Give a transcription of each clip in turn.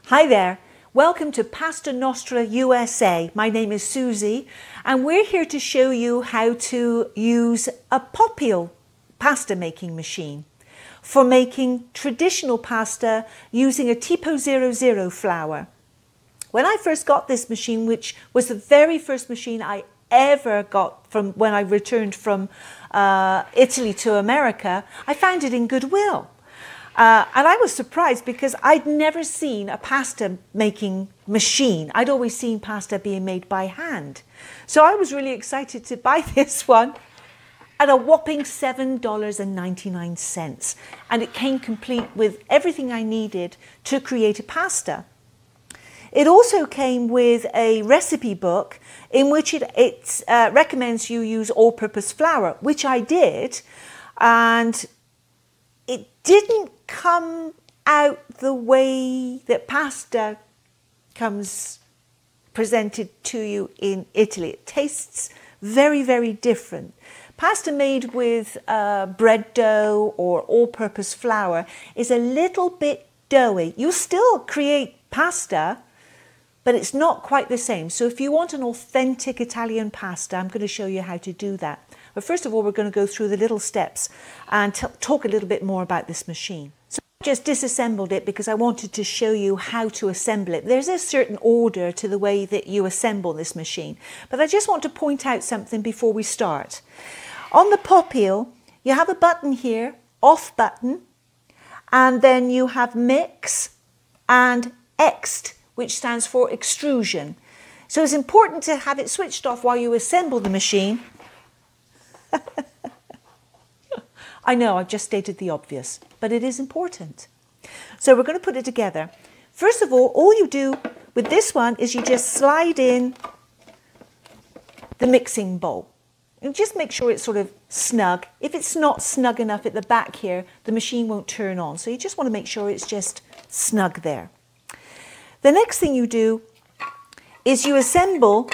Hi there, welcome to Pasta Nostra USA. My name is Susie and we're here to show you how to use a Popeil pasta making machine for making traditional pasta using a Tipo 00 flour. When I first got this machine, which was the very first machine I ever got from when I returned from Italy to America, I found it in Goodwill. And I was surprised because I'd never seen a pasta making machine. I'd always seen pasta being made by hand. So I was really excited to buy this one at a whopping $7.99. And it came complete with everything I needed to create a pasta. It also came with a recipe book in which it recommends you use all-purpose flour, which I did. And it didn't come out the way that pasta comes presented to you in Italy. It tastes very, very different. Pasta made with bread dough or all-purpose flour is a little bit doughy. You still create pasta, but it's not quite the same. So if you want an authentic Italian pasta, I'm going to show you how to do that. But first of all, we're going to go through the little steps and talk a little bit more about this machine. So I just disassembled it because I wanted to show you how to assemble it. There's a certain order to the way that you assemble this machine. But I just want to point out something before we start. On the Popeil, you have a button here, off button, and then you have mix and ext, which stands for extrusion. So it's important to have it switched off while you assemble the machine. I know, I've just stated the obvious, but it is important. So we're going to put it together. First of all you do with this one is you just slide in the mixing bowl. And just make sure it's sort of snug. If it's not snug enough at the back here, the machine won't turn on. So you just want to make sure it's just snug there. The next thing you do is you assemble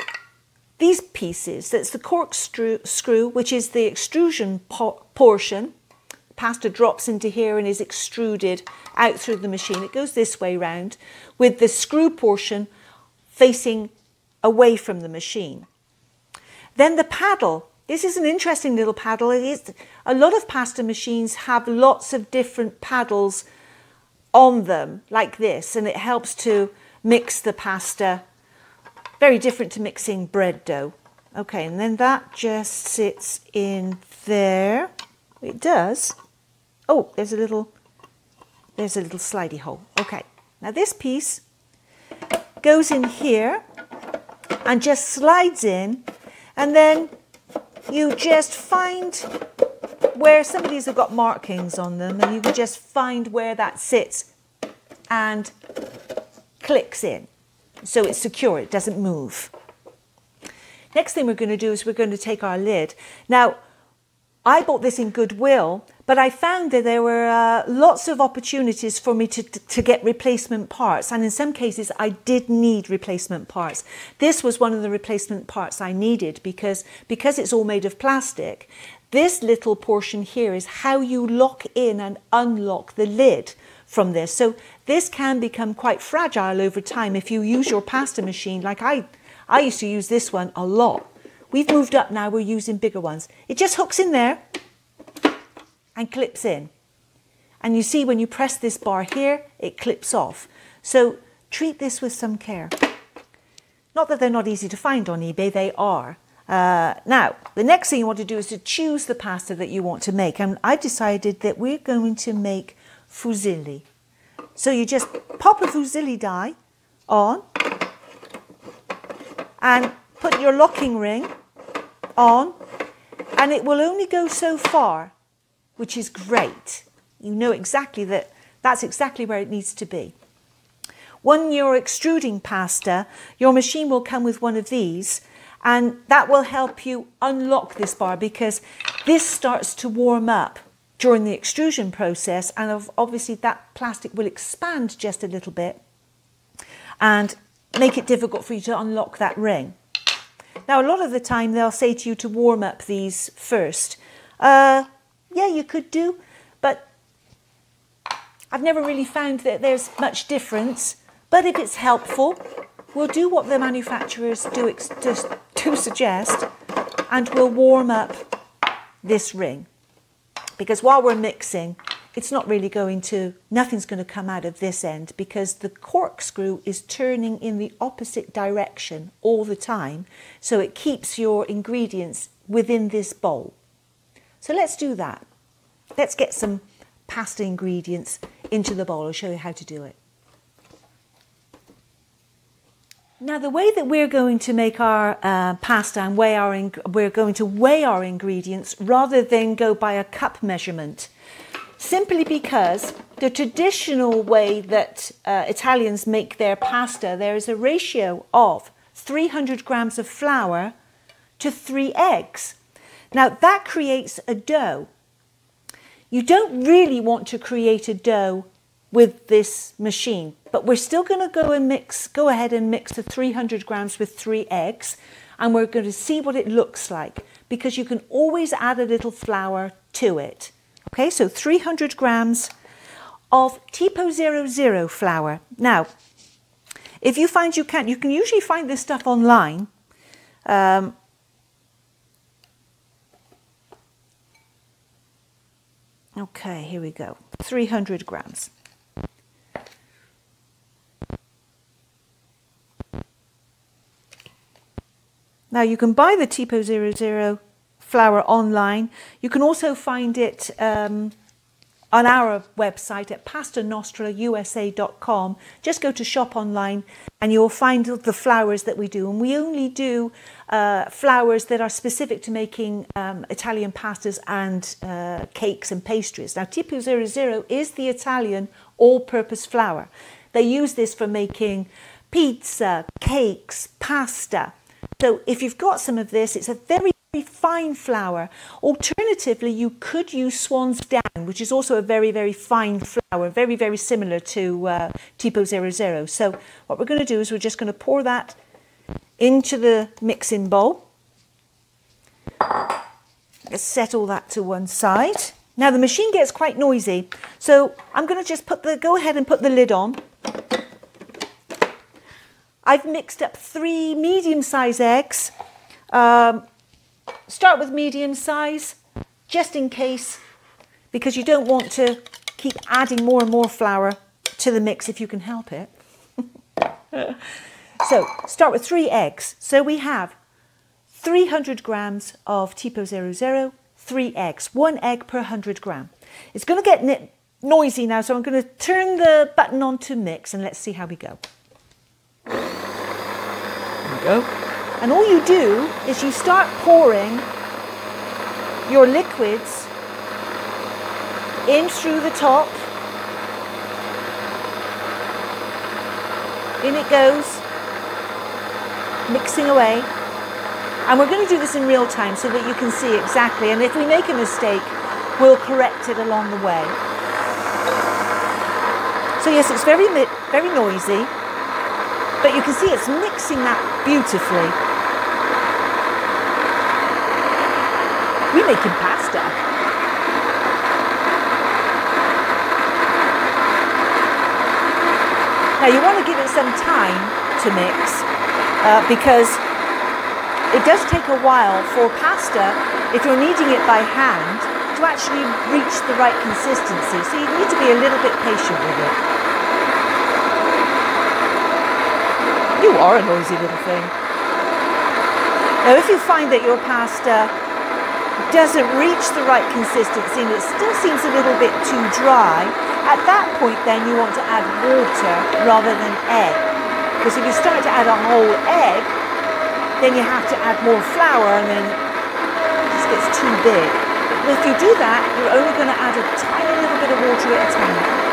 these pieces. That's the corkscrew, which is the extrusion portion. Pasta drops into here and is extruded out through the machine. It goes this way round with the screw portion facing away from the machine. Then the paddle. This is an interesting little paddle. A lot of pasta machines have lots of different paddles on them like this, and it helps to mix the pasta. Very different to mixing bread dough. Okay, and then that just sits in there. It does. Oh, there's a little slidey hole. Okay, now this piece goes in here and just slides in, and then you just find where some of these have got markings on them, and you can just find where that sits and clicks in. So it's secure, it doesn't move. Next thing we're going to do is we're going to take our lid. Now, I bought this in Goodwill, but I found that there were lots of opportunities for me to get replacement parts. And in some cases, I did need replacement parts. This was one of the replacement parts I needed because it's all made of plastic. This little portion here is how you lock in and unlock the lid from this. So this can become quite fragile over time if you use your pasta machine. Like I used to use this one a lot. We've moved up now, we're using bigger ones. It just hooks in there and clips in. And you see when you press this bar here, it clips off. So treat this with some care. Not that they're not easy to find on eBay, they are. Now, the next thing you want to do is to choose the pasta that you want to make. And I decided that we're going to make fusilli. So you just pop a fusilli die on and put your locking ring on, and it will only go so far, which is great. You know exactly that's exactly where it needs to be. When you're extruding pasta, your machine will come with one of these, and that will help you unlock this bar because this starts to warm up during the extrusion process, and obviously that plastic will expand just a little bit and make it difficult for you to unlock that ring. Now, a lot of the time they'll say to you to warm up these first. Yeah, you could do, but I've never really found that there's much difference But if it's helpful, we'll do what the manufacturers do suggest, and we'll warm up this ring. Because while we're mixing, it's not really nothing's going to come out of this end, because the corkscrew is turning in the opposite direction all the time. So it keeps your ingredients within this bowl. So let's do that. Let's get some pasta ingredients into the bowl. I'll show you how to do it. Now, the way that we're going to make our pasta and we're going to weigh our ingredients rather than go by a cup measurement, simply because the traditional way that Italians make their pasta, there is a ratio of 300 grams of flour to 3 eggs. Now, that creates a dough. You don't really want to create a dough with this machine, but we're still going to go ahead and mix the 300 grams with 3 eggs, and we're going to see what it looks like, because you can always add a little flour to it. Okay, so 300 grams of Tipo 00 flour. Now, if you find you can usually find this stuff online. Okay, here we go, 300 grams. Now, you can buy the Tipo 00 flour online. You can also find it on our website at pastanostrausa.com. Just go to shop online and you'll find the flours that we do. And we only do flours that are specific to making Italian pastas and cakes and pastries. Now, Tipo 00 is the Italian all-purpose flour. They use this for making pizza, cakes, pasta. So if you've got some of this, it's a very, very fine flour. Alternatively, you could use Swan's Down, which is also a very, very fine flour, very, very similar to Tipo 00. So what we're going to do is we're just going to pour that into the mixing bowl. Let's set all that to one side. Now, the machine gets quite noisy, so I'm going to just go ahead and put the lid on. I've mixed up 3 medium-sized eggs. Start with medium size, just in case, because you don't want to keep adding more and more flour to the mix if you can help it. So start with 3 eggs. So we have 300 grams of Tipo 00, 3 eggs, 1 egg per 100 gram. It's going to get noisy now, so I'm going to turn the button on to mix and let's see how we go. There we go. And all you do is you start pouring your liquids in through the top. In it goes, mixing away. And we're going to do this in real time so that you can see exactly. And if we make a mistake, we'll correct it along the way. So yes, it's very noisy, but you can see it's mixing that beautifully. We're making pasta. Now you want to give it some time to mix because it does take a while for pasta, if you're kneading it by hand, to actually reach the right consistency. So you need to be a little bit patient with it. You are a noisy little thing. Now if you find that your pasta doesn't reach the right consistency and it still seems a little bit too dry, at that point then you want to add water rather than egg. Because if you start to add a whole egg, then you have to add more flour and then it just gets too big. But if you do that, you're only going to add a tiny little bit of water at a time.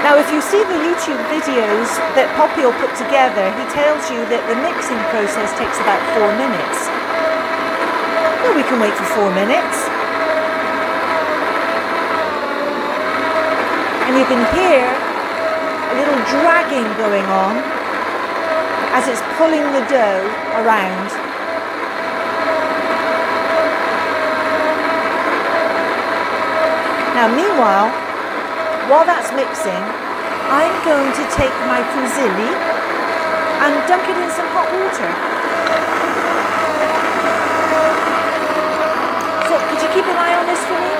Now, if you see the YouTube videos that Popeil put together, he tells you that the mixing process takes about 4 minutes. Well, we can wait for 4 minutes. And you can hear a little dragging going on as it's pulling the dough around. Now, meanwhile, while that's mixing, I'm going to take my fusilli and dunk it in some hot water. So could you keep an eye on this for me?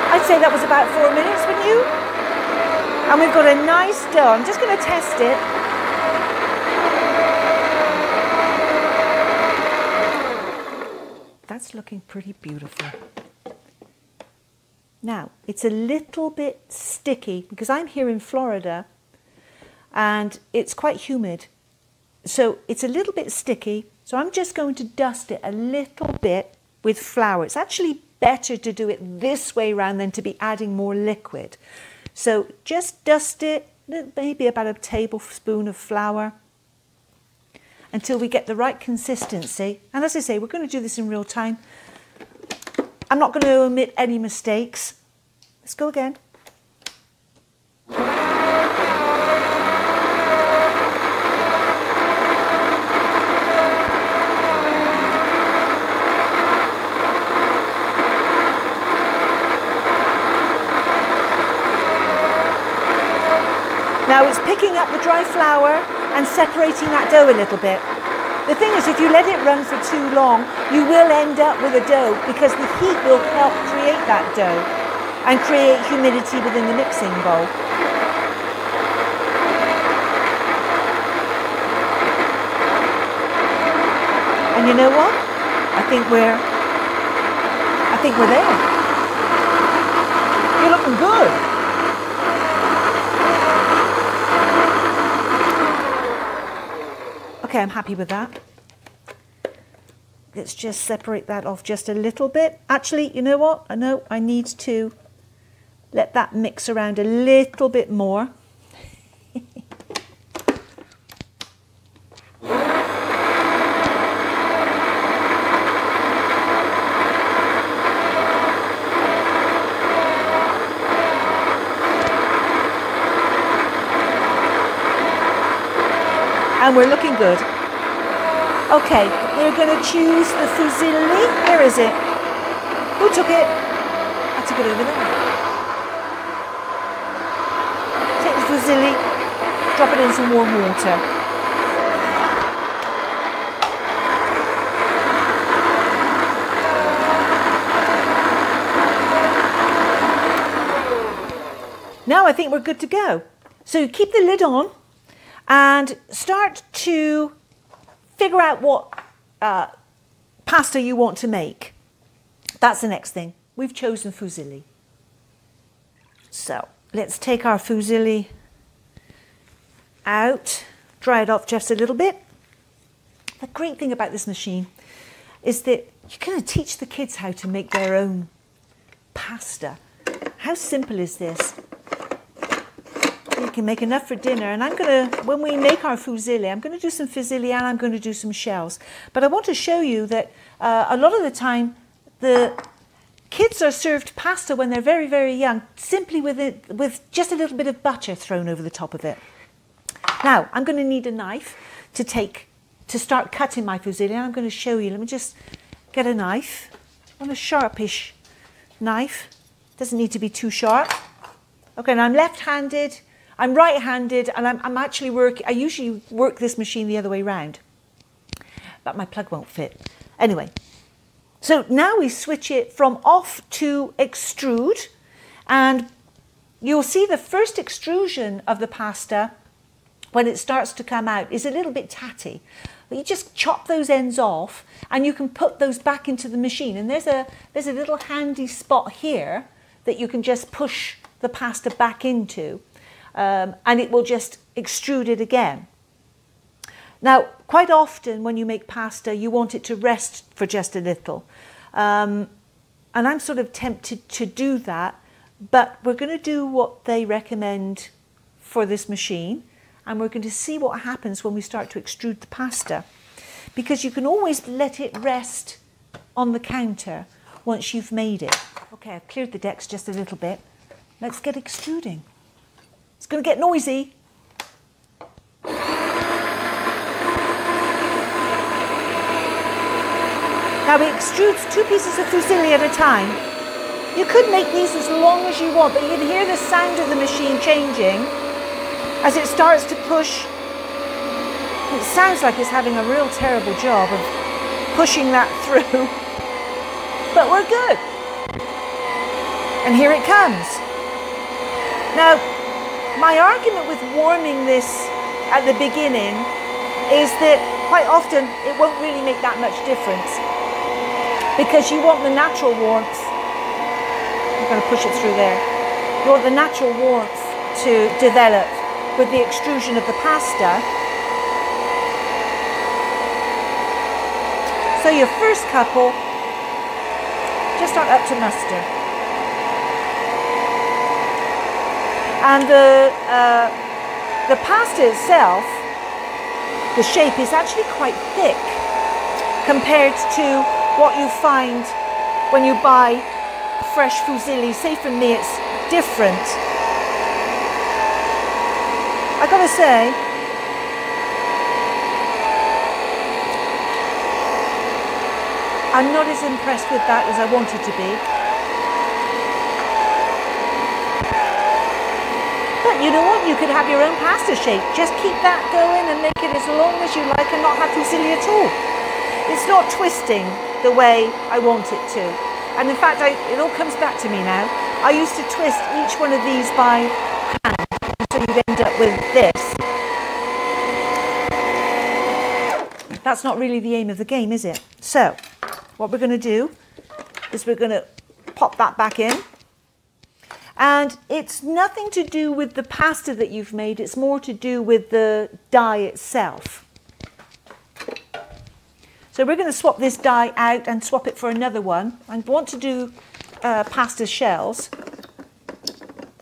I'd say that was about 4 minutes, wouldn't you? And we've got a nice dough. I'm just going to test it. That's looking pretty beautiful. Now, it's a little bit sticky because I'm here in Florida and it's quite humid. So it's a little bit sticky. So I'm just going to dust it a little bit with flour. It's actually better to do it this way around than to be adding more liquid. So just dust it, maybe about a tablespoon of flour, until we get the right consistency. And as I say, we're going to do this in real time. I'm not going to omit any mistakes. Let's go again. Now it's picking up the dry flour and separating that dough a little bit. The thing is, if you let it run for too long, you will end up with a dough because the heat will help create that dough and create humidity within the mixing bowl. And you know what? I think we're there. You're looking good. Okay, I'm happy with that. Let's just separate that off just a little bit. Actually, you know what? I know I need to let that mix around a little bit more. And we're looking good. Okay, we're going to choose the fusilli. Where is it? Who took it? I took it over there. Take the fusilli, drop it in some warm water. Now I think we're good to go. So keep the lid on and start to figure out what pasta you want to make. That's the next thing. We've chosen fusilli. So let's take our fusilli out, dry it off just a little bit. The great thing about this machine is that you kind of teach the kids how to make their own pasta. How simple is this? You can make enough for dinner, and I'm going to, when we make our fusilli, I'm going to do some fusilli and I'm going to do some shells. But I want to show you that a lot of the time the kids are served pasta when they're very, very young, simply with just a little bit of butter thrown over the top of it. Now, I'm going to need a knife to start cutting my fusilli, and I'm going to show you. Let me just get a knife. I want a sharpish knife. Doesn't need to be too sharp. Okay, now I'm left-handed. I'm right-handed, and I usually work this machine the other way round, but my plug won't fit. Anyway, so now we switch it from off to extrude, and you'll see the first extrusion of the pasta when it starts to come out is a little bit tatty. But you just chop those ends off, and you can put those back into the machine. And there's a little handy spot here that you can just push the pasta back into. And it will just extrude it again. Now, quite often when you make pasta, you want it to rest for just a little. And I'm sort of tempted to do that, but we're going to do what they recommend for this machine, and we're going to see what happens when we start to extrude the pasta. Because you can always let it rest on the counter once you've made it. Okay, I've cleared the decks just a little bit. Let's get extruding. It's going to get noisy. Now it extrudes 2 pieces of fusilli at a time. You could make these as long as you want, but you can hear the sound of the machine changing as it starts to push. It sounds like it's having a real terrible job of pushing that through, but we're good. And here it comes. Now, my argument with warming this at the beginning is that quite often it won't really make that much difference, because you want the natural warmth. I'm going to push it through there. You want the natural warmth to develop with the extrusion of the pasta. So your first couple just aren't up to muster. And the pasta itself, the shape is actually quite thick compared to what you find when you buy fresh fusilli. Say from me, it's different. I gotta say, I'm not as impressed with that as I wanted to be. But you know what? You could have your own pasta shape. Just keep that going and make it as long as you like and not have fusilli at all. It's not twisting the way I want it to. And in fact, it all comes back to me now. I used to twist each one of these by hand, so you'd end up with this. That's not really the aim of the game, is it? So, what we're going to do is we're going to pop that back in. And it's nothing to do with the pasta that you've made, it's more to do with the die itself. So we're going to swap this die out and swap it for another one. I want to do pasta shells.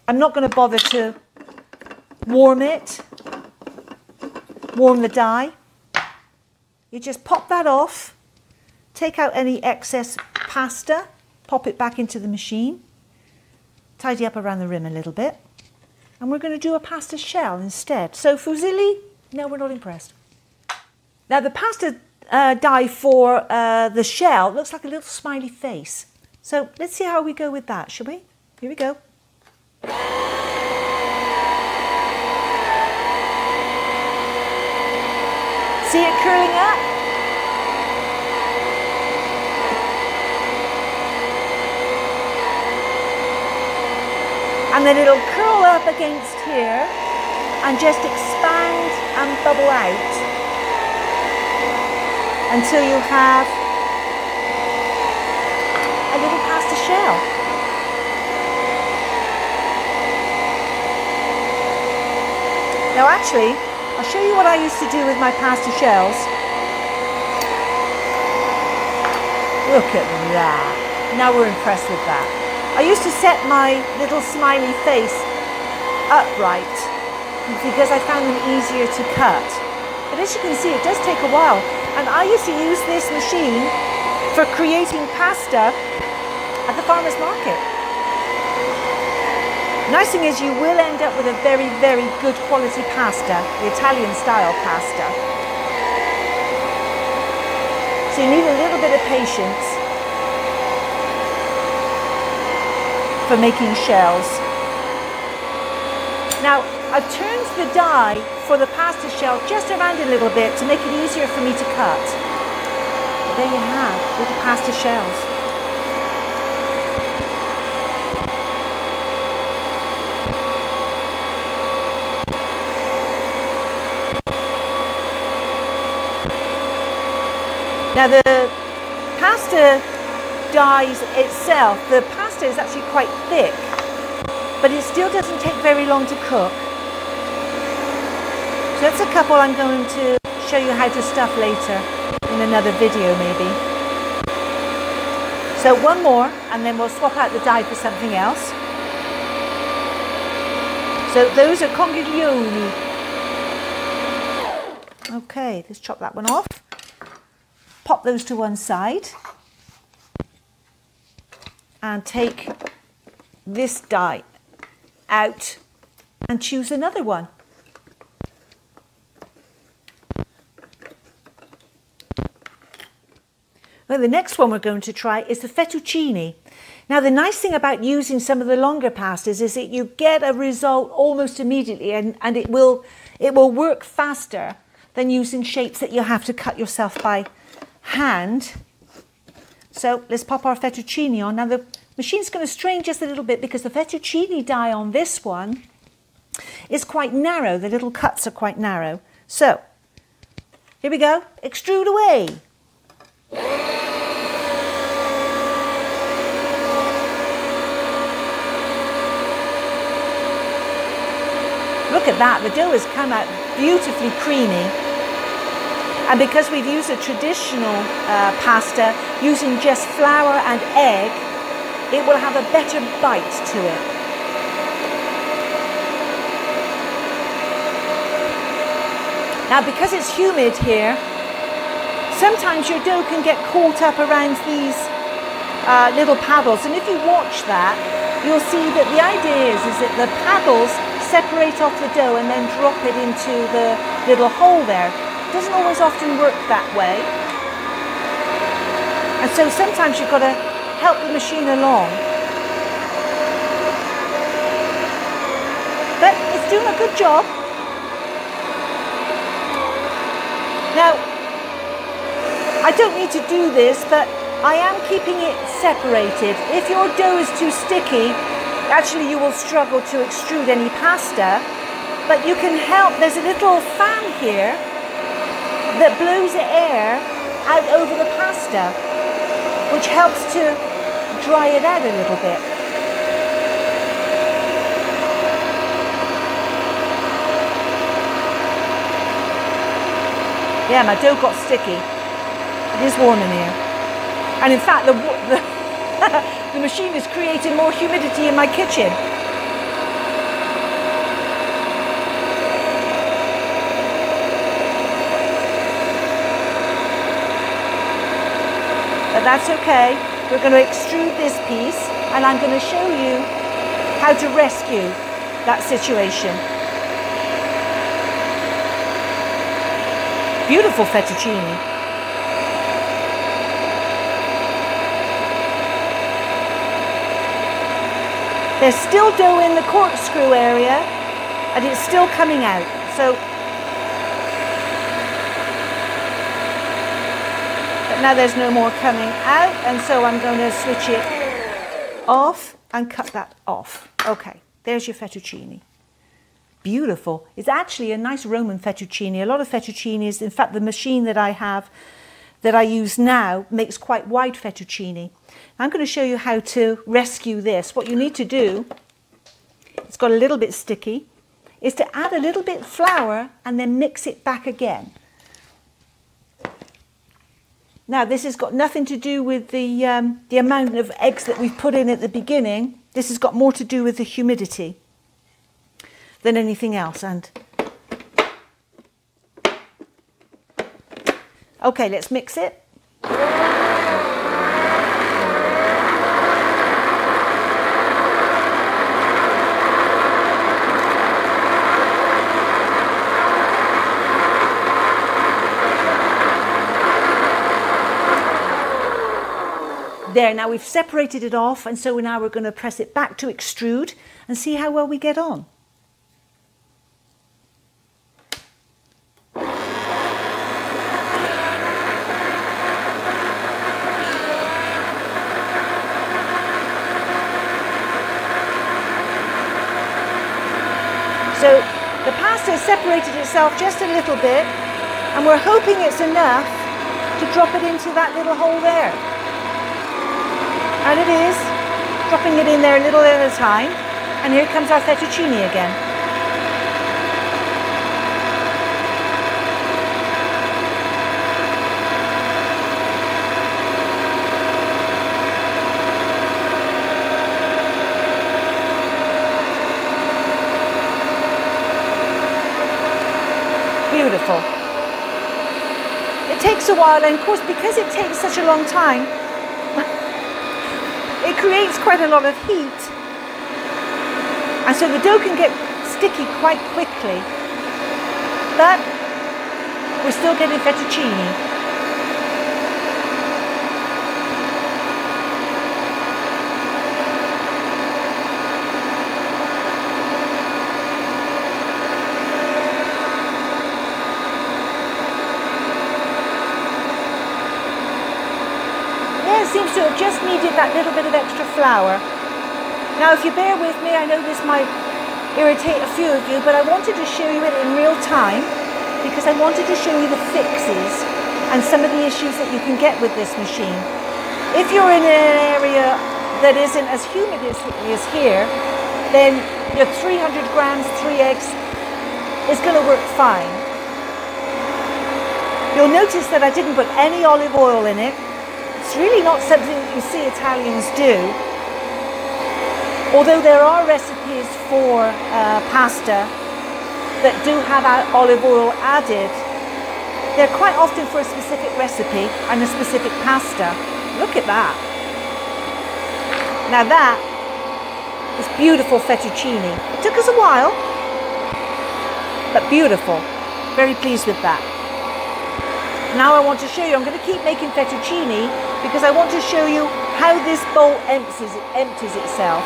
I'm not going to bother to warm it, warm the die. You just pop that off, take out any excess pasta, pop it back into the machine, tidy up around the rim a little bit, and we're going to do a pasta shell instead. So fusilli, no, we're not impressed. Now the pasta die for the shell looks like a little smiley face. So let's see how we go with that, shall we? Here we go. See it curling up? And then it'll curl up against here and just expand and bubble out until you have a little pasta shell. Now actually, I'll show you what I used to do with my pasta shells. Look at that. Now we're impressed with that. I used to set my little smiley face upright because I found them easier to cut. But as you can see, it does take a while. And I used to use this machine for creating pasta at the farmer's market. Nice thing is you will end up with a very, very good quality pasta, the Italian style pasta. So you need a little bit of patience for making shells. Now, I've turned the die for the pasta shell just around a little bit to make it easier for me to cut. But there you have little pasta shells. Now the pasta dies itself, the pasta is actually quite thick, but it still doesn't take very long to cook. So that's a couple I'm going to show you how to stuff later in another video maybe. So one more and then we'll swap out the die for something else. So those are conchiglioni. Okay, let's chop that one off. Pop those to one side. And take this die out and choose another one. Well, the next one we're going to try is the fettuccine. Now, the nice thing about using some of the longer pastas is that you get a result almost immediately, and it will work faster than using shapes that you'll have to cut yourself by hand. So let's pop our fettuccine on. Now, the machine's going to strain just a little bit because the fettuccine die on this one is quite narrow. The little cuts are quite narrow. So here we go. Extrude away. Look at that, the dough has come out beautifully creamy. And because we've used a traditional pasta using just flour and egg, it will have a better bite to it. Now, because it's humid here, sometimes your dough can get caught up around these little paddles. And if you watch that, you'll see that the idea is that the paddles separate off the dough and then drop it into the little hole there. It doesn't always often work that way. And so sometimes you've got to help the machine along. But it's doing a good job. Now, I don't need to do this, but I am keeping it separated. If your dough is too sticky, actually you will struggle to extrude any pasta, but you can help. There's a little fan here that blows air out over the pasta, which helps to dry it out a little bit. Yeah, my dough got sticky. It is warm in here. And in fact, the machine is creating more humidity in my kitchen. But that's okay. We're going to extrude this piece and I'm going to show you how to rescue that situation. Beautiful fettuccine. There's still dough in the corkscrew area and it's still coming out. So, but now there's no more coming out, and so I'm going to switch it off and cut that off. Okay, there's your fettuccine. Beautiful. It's actually a nice Roman fettuccine. A lot of fettuccines, in fact, the machine that I have, that I use now, makes quite wide fettuccine. I'm going to show you how to rescue this. What you need to do, it's got a little bit sticky, is to add a little bit of flour and then mix it back again. Now, this has got nothing to do with the amount of eggs that we've put in at the beginning. This has got more to do with the humidity than anything else. And okay, let's mix it. There, now we've separated it off, and so now we're going to press it back to extrude and see how well we get on. So the pasta has separated itself just a little bit, and we're hoping it's enough to drop it into that little hole there. And it is, dropping it in there a little at a time. And here comes our fettuccine again. Beautiful. It takes a while, and of course, because it takes such a long time, it creates quite a lot of heat. And so the dough can get sticky quite quickly. But we're still getting fettuccine. Seems to have just needed that little bit of extra flour. Now if you bear with me, I know this might irritate a few of you, but I wanted to show you it in real time because I wanted to show you the fixes and some of the issues that you can get with this machine. If you're in an area that isn't as humid as it is here, then your 300 grams, 3 eggs is going to work fine. You'll notice that I didn't put any olive oil in it. It's really not something that you see Italians do. Although there are recipes for pasta that do have olive oil added, they're quite often for a specific recipe and a specific pasta. Look at that. Now that is beautiful fettuccine. It took us a while, but beautiful. Very pleased with that. Now I want to show you, I'm going to keep making fettuccine because I want to show you how this bowl empties itself.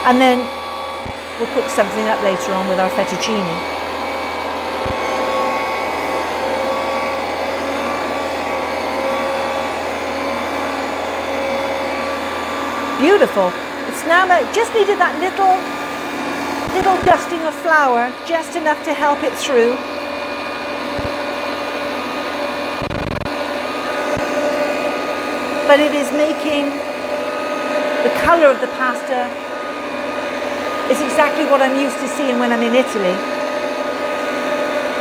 And then we'll cook something up later on with our fettuccine. Beautiful. It's now just needed that little dusting of flour, just enough to help it through. But it is making the colour of the pasta is exactly what I'm used to seeing when I'm in Italy.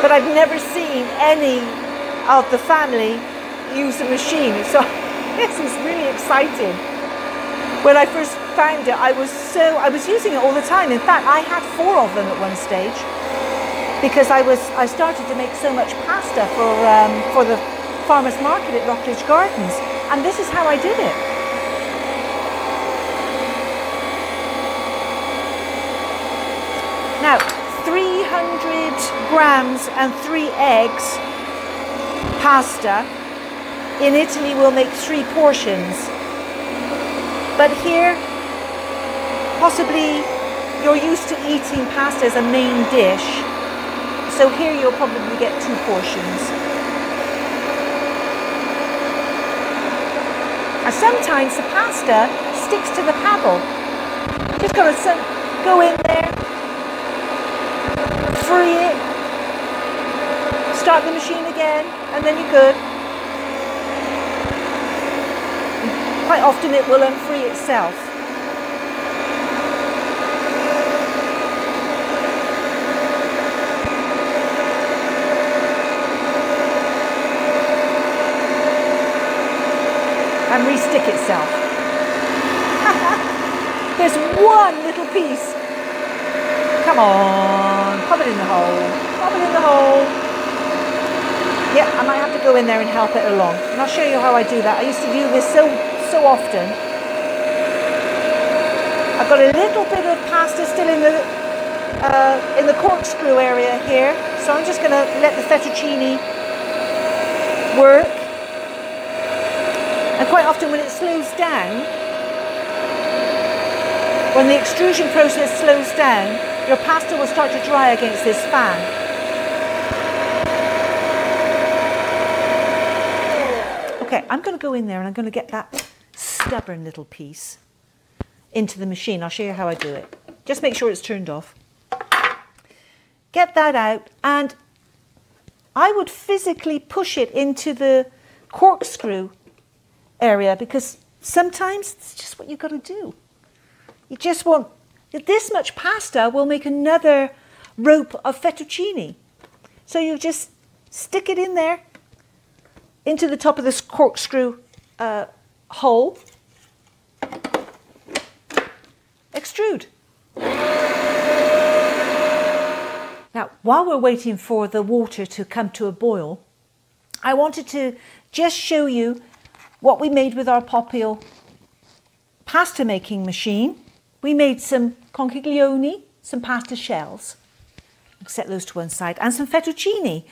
But I've never seen any of the family use a machine, so this is really exciting. When I first found it, I was using it all the time. In fact, I had 4 of them at one stage because I started to make so much pasta for the farmers market at Rockledge Gardens. And this is how I did it. Now, 300 grams and 3 eggs pasta. In Italy, we'll make 3 portions. But here, possibly you're used to eating pasta as a main dish. So here you'll probably get 2 portions. And sometimes the pasta sticks to the paddle. Just got to go in there, free it, start the machine again, and then you're good. And quite often it will unfree itself. And re-stick itself. There's one little piece. Come on, pop it in the hole. Pop it in the hole. Yeah, I might have to go in there and help it along. And I'll show you how I do that. I used to do this so often. I've got a little bit of pasta still in the corkscrew area here. So I'm just going to let the fettuccine work. And quite often when it slows down, when the extrusion process slows down, your pasta will start to dry against this fan. Okay, I'm going to go in there and I'm going to get that stubborn little piece into the machine. I'll show you how I do it. Just make sure it's turned off. Get that out, and I would physically push it into the corkscrew area because sometimes it's just what you've got to do. You just want, this much pasta will make another rope of fettuccine. So you just stick it in there, into the top of this corkscrew hole, extrude. Now, while we're waiting for the water to come to a boil, I wanted to just show you what we made with our Popeil pasta making machine. We made some conchiglione, some pasta shells. I'll set those to one side, and some fettuccine.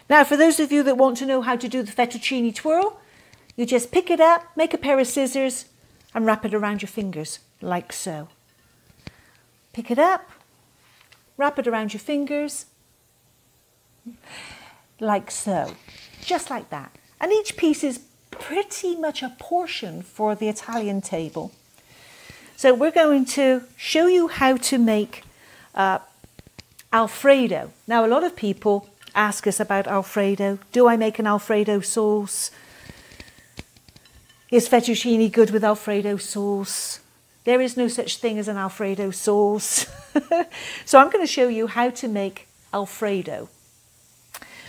Now, for those of you that want to know how to do the fettuccine twirl, you just pick it up, make a pair of scissors, and wrap it around your fingers, like so. Pick it up, wrap it around your fingers, like so, just like that. And each piece is pretty much a portion for the Italian table. So we're going to show you how to make Alfredo. Now, a lot of people ask us about Alfredo. Do I make an Alfredo sauce? Is fettuccine good with Alfredo sauce? There is no such thing as an Alfredo sauce. So I'm going to show you how to make Alfredo,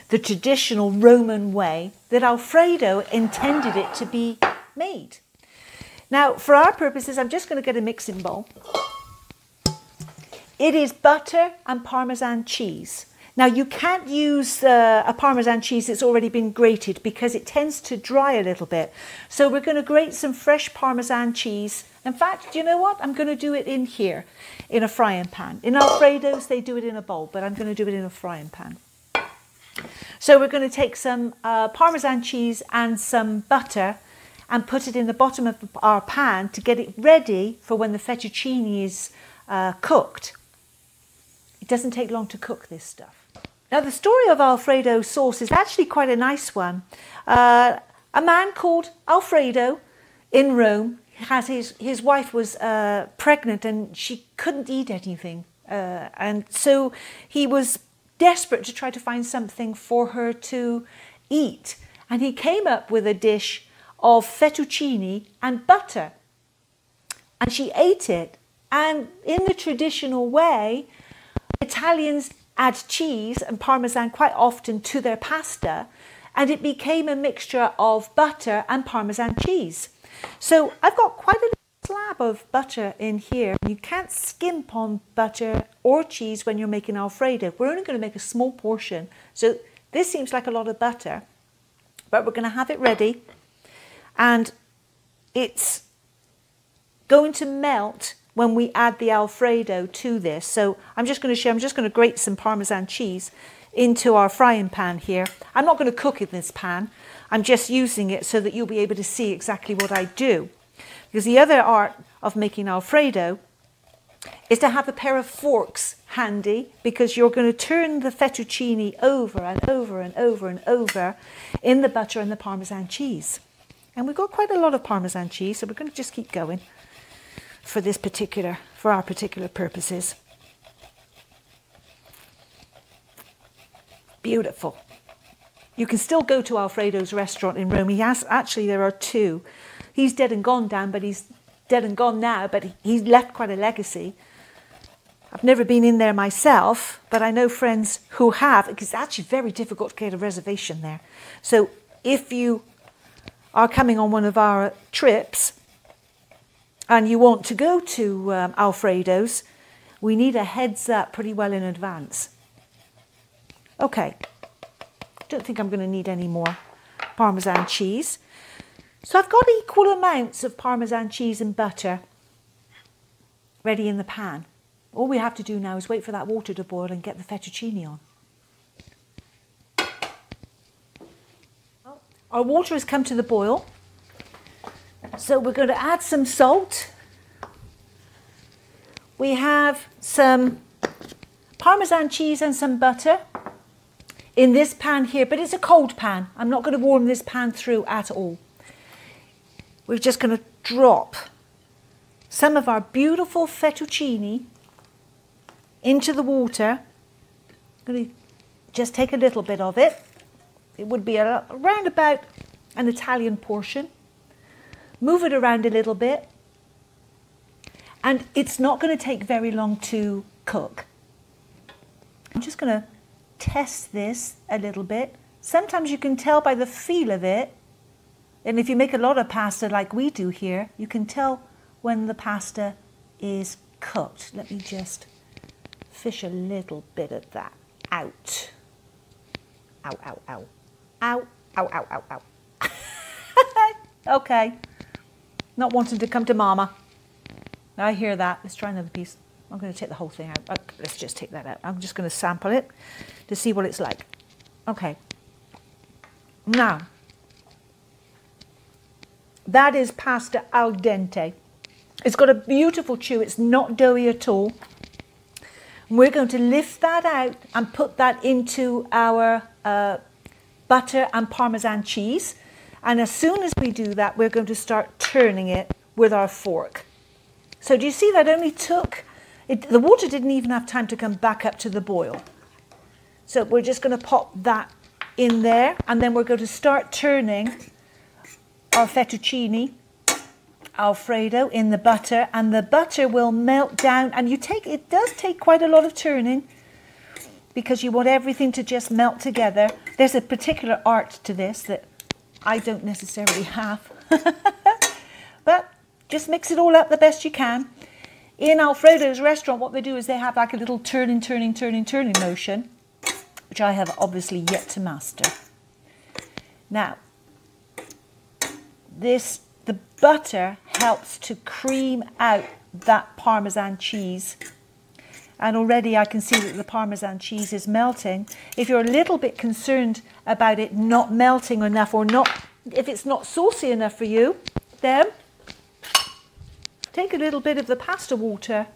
the traditional Roman way that Alfredo intended it to be made. Now, for our purposes, I'm just going to get a mixing bowl. It is butter and Parmesan cheese. Now, you can't use a Parmesan cheese that's already been grated because it tends to dry a little bit. So we're going to grate some fresh Parmesan cheese. In fact, do you know what? I'm going to do it in here, in a frying pan. In Alfredos, they do it in a bowl, but I'm going to do it in a frying pan. So we're going to take some Parmesan cheese and some butter and put it in the bottom of our pan to get it ready for when the fettuccine is cooked. It doesn't take long to cook this stuff. Now, the story of Alfredo sauce is actually quite a nice one. A man called Alfredo in Rome, his wife was pregnant and she couldn't eat anything. And so he was desperate to try to find something for her to eat. And he came up with a dish of fettuccine and butter. And she ate it. And in the traditional way, Italians add cheese and Parmesan quite often to their pasta, and it became a mixture of butter and Parmesan cheese. So I've got quite a slab of butter in here. You can't skimp on butter or cheese when you're making Alfredo. We're only going to make a small portion. So this seems like a lot of butter, but we're going to have it ready, and it's going to melt when we add the Alfredo to this. So I'm just going to grate some Parmesan cheese into our frying pan here. I'm not going to cook in this pan. I'm just using it so that you'll be able to see exactly what I do. Because the other art of making Alfredo is to have a pair of forks handy, because you're going to turn the fettuccine over and over and over and over in the butter and the Parmesan cheese. And we've got quite a lot of Parmesan cheese, so we're going to just keep going for our particular purposes. Beautiful. You can still go to Alfredo's restaurant in Rome. Actually, there are two. He's dead and gone now, but he's left quite a legacy. I've never been in there myself, but I know friends who have. It's actually very difficult to get a reservation there. So if you are coming on one of our trips and you want to go to Alfredo's, we need a heads up pretty well in advance. Okay, don't think I'm going to need any more Parmesan cheese. So I've got equal amounts of Parmesan cheese and butter ready in the pan. All we have to do now is wait for that water to boil and get the fettuccine on. Our water has come to the boil. So we're going to add some salt. We have some Parmesan cheese and some butter in this pan here, but it's a cold pan. I'm not going to warm this pan through at all. We're just going to drop some of our beautiful fettuccine into the water. I'm going to just take a little bit of it. It would be around about an Italian portion. Move it around a little bit. And it's not going to take very long to cook. I'm just going to test this a little bit. Sometimes you can tell by the feel of it. And if you make a lot of pasta like we do here, you can tell when the pasta is cooked. Let me just fish a little bit of that out. Ow, ow, ow. Ow, ow, ow, ow, ow. Okay. Not wanting to come to mama. I hear that. Let's try another piece. I'm going to take the whole thing out. Let's just take that out. I'm just going to sample it to see what it's like. Okay. Now, that is pasta al dente. It's got a beautiful chew. It's not doughy at all. We're going to lift that out and put that into our butter and Parmesan cheese. And as soon as we do that, we're going to start turning it with our fork. So do you see that only took, the water didn't even have time to come back up to the boil. So we're just going to pop that in there, and then we're going to start turning our fettuccine Alfredo in the butter, and the butter will melt down, and it does take quite a lot of turning because you want everything to just melt together. There's a particular art to this that I don't necessarily have. But just mix it all up the best you can. In Alfredo's restaurant, what they do is they have like a little turning motion, which I have obviously yet to master. Now, the butter helps to cream out that Parmesan cheese. And already I can see that the Parmesan cheese is melting. If you're a little bit concerned about it not melting enough, or if it's not saucy enough for you, then take a little bit of the pasta water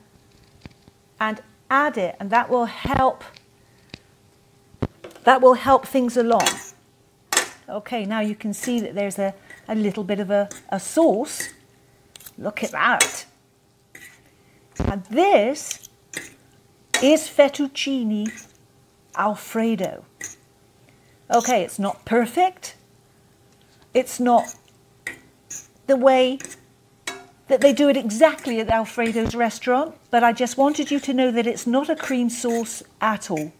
and add it, and that will help things along. Okay, now you can see that there's a little bit of a sauce. Look at that. And this is Fettuccine Alfredo. Okay, it's not perfect. It's not the way that they do it exactly at Alfredo's restaurant, but I just wanted you to know that it's not a cream sauce at all.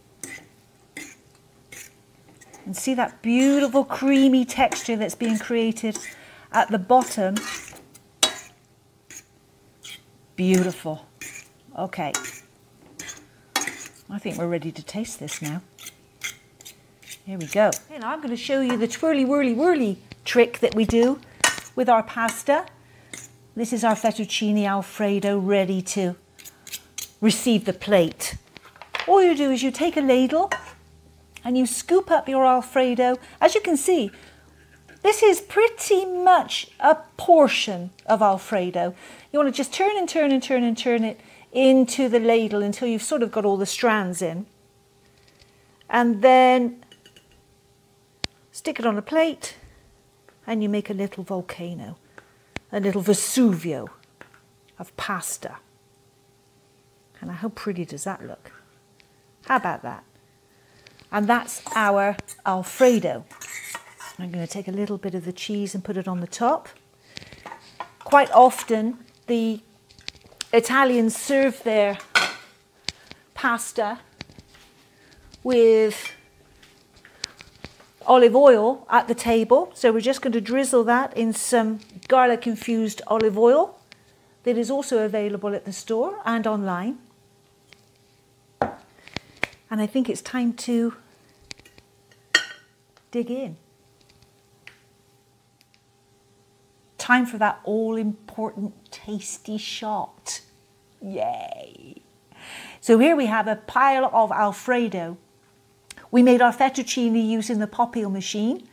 And see that beautiful creamy texture that's being created at the bottom. Beautiful. Okay. I think we're ready to taste this now. Here we go. And I'm going to show you the twirly whirly whirly trick that we do with our pasta. This is our Fettuccine Alfredo ready to receive the plate. All you do is you take a ladle and you scoop up your Alfredo. As you can see, this is pretty much a portion of Alfredo. You want to just turn and turn and turn and turn it into the ladle until you've sort of got all the strands in. And then stick it on a plate and you make a little volcano, a little Vesuvio of pasta. And how pretty does that look? How about that? And that's our Alfredo. I'm going to take a little bit of the cheese and put it on the top. Quite often the Italians serve their pasta with olive oil at the table. So we're just going to drizzle that in some garlic infused olive oil that is also available at the store and online. And I think it's time to dig in. Time for that all-important tasty shot. Yay! So here we have a pile of Alfredo. We made our fettuccine using the Popeil machine,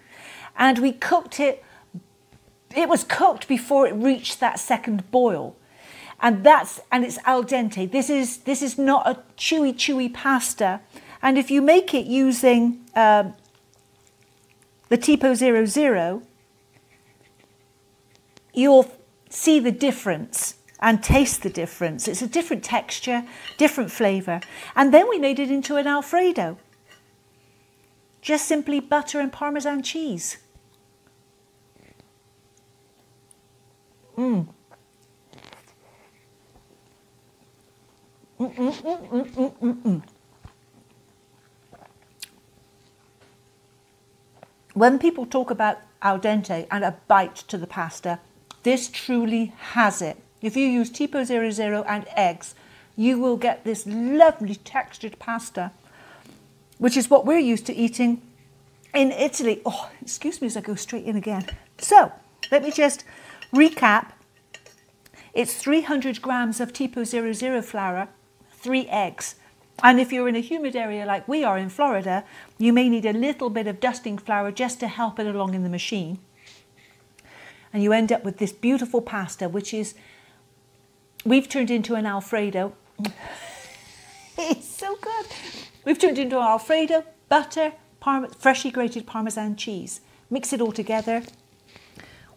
and we cooked it. It was cooked before it reached that second boil. And it's al dente. This is not a chewy pasta. And if you make it using the Tipo 00, you'll see the difference and taste the difference. It's a different texture, different flavour. And then we made it into an Alfredo. Just simply butter and Parmesan cheese. Mmm. When people talk about al dente and a bite to the pasta, this truly has it. If you use Tipo 00 and eggs, you will get this lovely textured pasta which is what we're used to eating in Italy. Oh, excuse me as I go straight in again. So let me just recap. It's 300 grams of Tipo 00 flour, 3 eggs. And if you're in a humid area like we are in Florida, you may need a little bit of dusting flour just to help it along in the machine. And you end up with this beautiful pasta, which is, we've turned into an Alfredo. It's so good. We've turned into an Alfredo, butter, freshly grated Parmesan cheese. Mix it all together.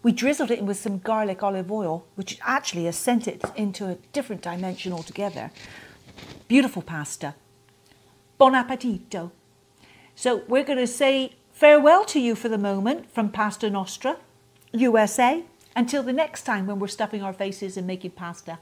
We drizzled it in with some garlic olive oil, which actually has sent it into a different dimension altogether. Beautiful pasta. Buon appetito. So we're going to say farewell to you for the moment from Pasta Nostra, USA, until the next time when we're stuffing our faces and making pasta.